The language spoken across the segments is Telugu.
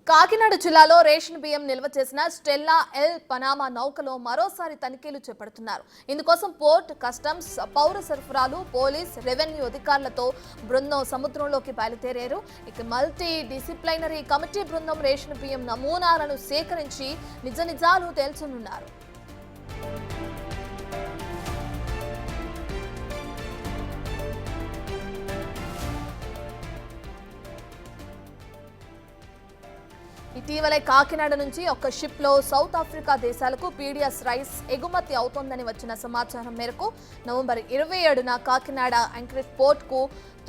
కాకినాడ జిల్లాలో రేషన్ బియ్యం నిల్వ చేసిన స్టెల్లా ఎల్ పనామా నౌకలో మరోసారి తనిఖీలు చేపడుతున్నారు. ఇందుకోసం పోర్ట్, కస్టమ్స్, పౌర సరఫరాలు, పోలీస్, రెవెన్యూ అధికారులతో బృందం సముద్రంలోకి బయలుదేరారు. ఇక మల్టీ డిసిప్లైనరీ కమిటీ బృందం రేషన్ బియ్యం నమూనాలను సేకరించి నిజాలు తేల్చనున్నారు. ఇటీవలే కాకినాడ నుంచి ఒక షిప్ లో సౌత్ ఆఫ్రికా దేశాలకు పీడిఎస్ రైస్ ఎగుమతి అవుతోందని వచ్చిన సమాచారం మేరకు నవంబర్ 27న కాకినాడ యాంకరేజ్ పోర్ట్ కు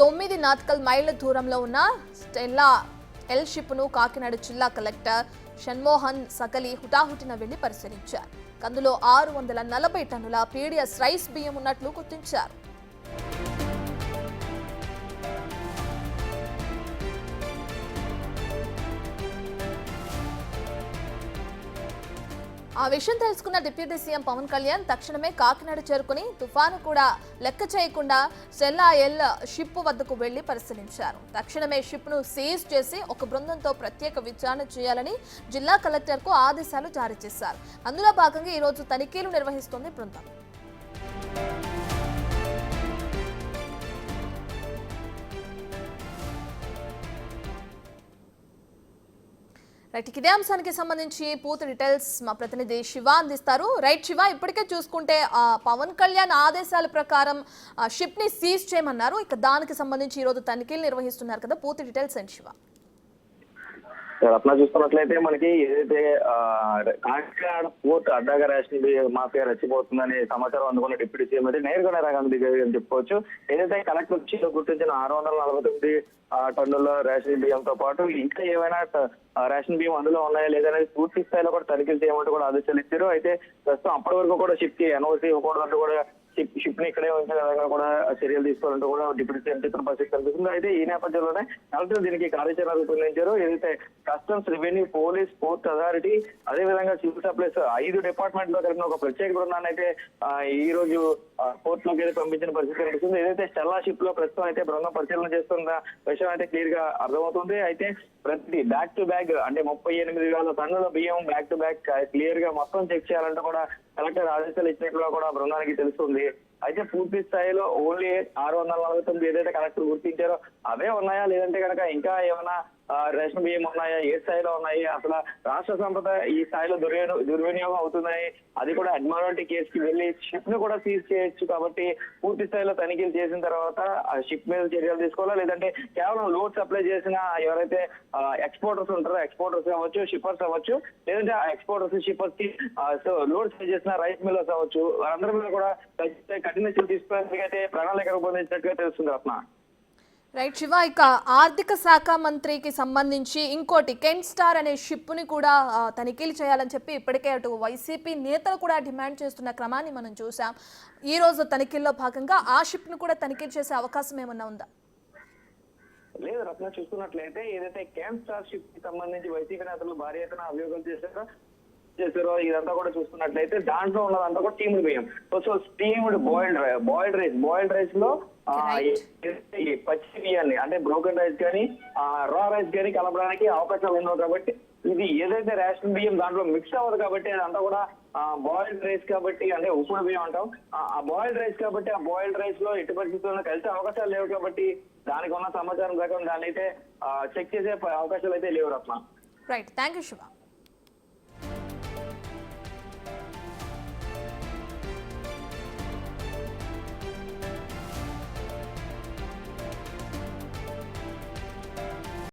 9 నాటికల్ మైళ్ల దూరంలో ఉన్న స్టెల్లా ఎల్ షిప్ ను కాకినాడ జిల్లా కలెక్టర్ షణ్మోహన్ సకలి హుటాహుటిన వెళ్లి పరిశీలించారు. అందులో 640 టన్నుల పీడిఎస్ రైస్ బియ్యం ఉన్నట్లు గుర్తించారు. ఆ విషయం తెలుసుకున్న డిప్యూటీ సీఎం పవన్ కళ్యాణ్ తక్షణమే కాకినాడ చేరుకుని తుఫాను కూడా లెక్క చేయకుండా స్టెల్లా ఎల్ షిప్ వద్దకు వెళ్లి పరిశీలించారు. తక్షణమే షిప్ ను సీజ్ చేసి ఒక బృందంతో ప్రత్యేక విచారణ చేయాలని జిల్లా కలెక్టర్ కు ఆదేశాలు జారీ చేశారు. అందులో భాగంగా ఈ రోజు తనిఖీలు నిర్వహిస్తోంది బృందం. రైట్, ఇదే అంశానికి సంబంధించి పూర్తి డీటెయిల్స్ మా ప్రతినిధి శివ అందిస్తారు. రైట్ శివ, ఇప్పటికే చూసుకుంటే పవన్ కళ్యాణ్ ఆదేశాల ప్రకారం షిప్ ని సీజ్ చేయమన్నారు. ఇక దానికి సంబంధించి ఈ రోజు తనిఖీలు నిర్వహిస్తున్నారు కదా, పూర్తి డీటెయిల్స్ ఏంటి శివ? అట్లా చూసుకున్నట్లయితే మనకి ఏదైతే కాకినాడ పోర్ట్ అడ్డాగా రేషన్ మాఫియా రెచ్చిపోతుందని సమాచారం అందుకున్న డిప్యూటీ సీఎం అయితే నేరుగా రంగం దిగారు అని చెప్పుకోవచ్చు. ఏదైతే కలెక్టర్ గుర్తించిన 649 టన్నుల రేషన్ బియ్యంతో పాటు ఇంకా ఏమైనా రేషన్ బియ్యం అందులో ఉన్నాయా లేదనేది పూర్తి స్థాయిలో కూడా తనిఖీలు చేయమంటూ కూడా ఆదేశాలు ఇచ్చారు. అయితే ప్రస్తుతం అప్పటి వరకు కూడా షిప్ కి ఎన్ఓసీ ఇవ్వకూడదంటూ కూడా షిప్ ని ఇక్కడే ఉంచే విధంగా కూడా చర్యలు తీసుకోవాలంటూ కూడా డిప్యూటీ సీఎం చిత్రం పరిస్థితి కనిపిస్తుంది. అయితే ఈ నేపథ్యంలోనే కలెక్టర్ దీనికి కార్యాచరణ రూపొందించారు. ఏదైతే customs, revenue, police, port authority, అదే విధంగా సివిల్ సప్లైస్ 5 డిపార్ట్మెంట్ లో కలిపిన ఒక ప్రత్యేక బృందాన్ని అయితే ఈ రోజు పోర్ట్ లోకి అయితే పంపించిన పరిస్థితి కనిపిస్తుంది. ఏదైతే స్టెల్లా షిప్ లో ప్రస్తుతం అయితే బృందం పరిశీలన చేస్తున్న విషయం అయితే క్లియర్ గా అర్థమవుతుంది. అయితే ప్రతి బ్యాక్ టు బ్యాగ్ అంటే 38,000 టన్నుల బియ్యం బ్యాక్ టు బ్యాక్ క్లియర్ గా మొత్తం చెక్ చేయాలంటూ కూడా కలెక్టర్ ఆదేశాలు ఇచ్చినట్లుగా కూడా బృందానికి తెలుస్తుంది. అయితే పూర్తి స్థాయిలో ఓన్లీ 649 ఏదైతే కలెక్టర్ గుర్తించారో అవే ఉన్నాయా లేదంటే కనుక ఇంకా ఏమైనా రేషన్ బియ్యం ఉన్నాయా, ఏ స్థాయిలో ఉన్నాయి, అసలు రాష్ట్ర సంపద ఈ స్థాయిలో దుర్వినియోగం అవుతున్నాయి, అది కూడా అడ్మారాలిటీ కేసుకి వెళ్ళి షిప్ ను కూడా సీజ్ చేయొచ్చు. కాబట్టి పూర్తి స్థాయిలో తనిఖీలు చేసిన తర్వాత ఆ షిప్ మీద చర్యలు తీసుకోవాలా లేదంటే కేవలం లోడ్ సప్లై చేసిన ఎవరైతే ఎక్స్పోర్టర్స్ ఉంటారో ఎక్స్పోర్టర్స్ అవ్వచ్చు, షిప్పర్స్ అవ్వచ్చు, లేదంటే ఆ ఎక్స్పోర్టర్స్, షిప్పర్స్ కి లోడ్ సప్లై చేసిన రైస్ మిల్లర్స్ అవ్వచ్చు, వారందరి మీద కూడా కఠిన చర్యలు తీసుకోవడానికి అయితే ప్రణాళిక రూపొందించినట్టుగా తెలుస్తుంది రత్న. రైట్ శివ, ఇక ఆర్థిక శాఖ మంత్రికి సంబంధించి ఇంకోటి కెన్ స్టార్ అనే షిప్ ని కూడా తనిఖీలు చేయాలని చెప్పి ఇప్పటికే అటు వైసీపీ నేతలు కూడా డిమాండ్ చేస్తున్న క్రమాన్ని మనం చూసాం. ఈ రోజు తనిఖీల్లో భాగంగా ఆ షిప్ ను కూడా తనిఖీలు చేసే అవకాశం ఏమన్నా ఉందా? లేదు రత్న, చూసుకున్నట్లయితే ఏదైతే కెన్ స్టార్ షిప్ కి సంబంధించి వైసీపీ నేతలు భారీ ఎత్తున అభియోగాలు చేశారో ఇదంతా కూడా చూసుకున్నట్లయితే దాంట్లో ఉన్నదంతా కూడా స్టీమ్డ్ బియ్యం. సో స్టీమ్డ్ బాయిల్డ్ రైస్ లో పచ్చి బియ్యాన్ని అంటే బ్రోకెన్ రైస్ కానీ రా రైస్ కానీ కలపడానికి అవకాశాలు ఉండవు. కాబట్టి ఇది ఏదైతే రేషన్ బియ్యం దాంట్లో మిక్స్ అవ్వదు కాబట్టి అదంతా కూడా బాయిల్డ్ రైస్ కాబట్టి అంటే ఉప్పుడు బియ్యం అంటాం. ఆ బాయిల్డ్ రైస్ కాబట్టి ఆ బాయిల్డ్ రైస్ లో ఎట్టి పరిస్థితుల్లో కలిసే అవకాశాలు లేవు. కాబట్టి దానికి ఉన్న సమాచారం ప్రకారం దాన్ని అయితే చెక్ చేసే అవకాశాలు అయితే లేవు Ratna. Right, thank you Shiva.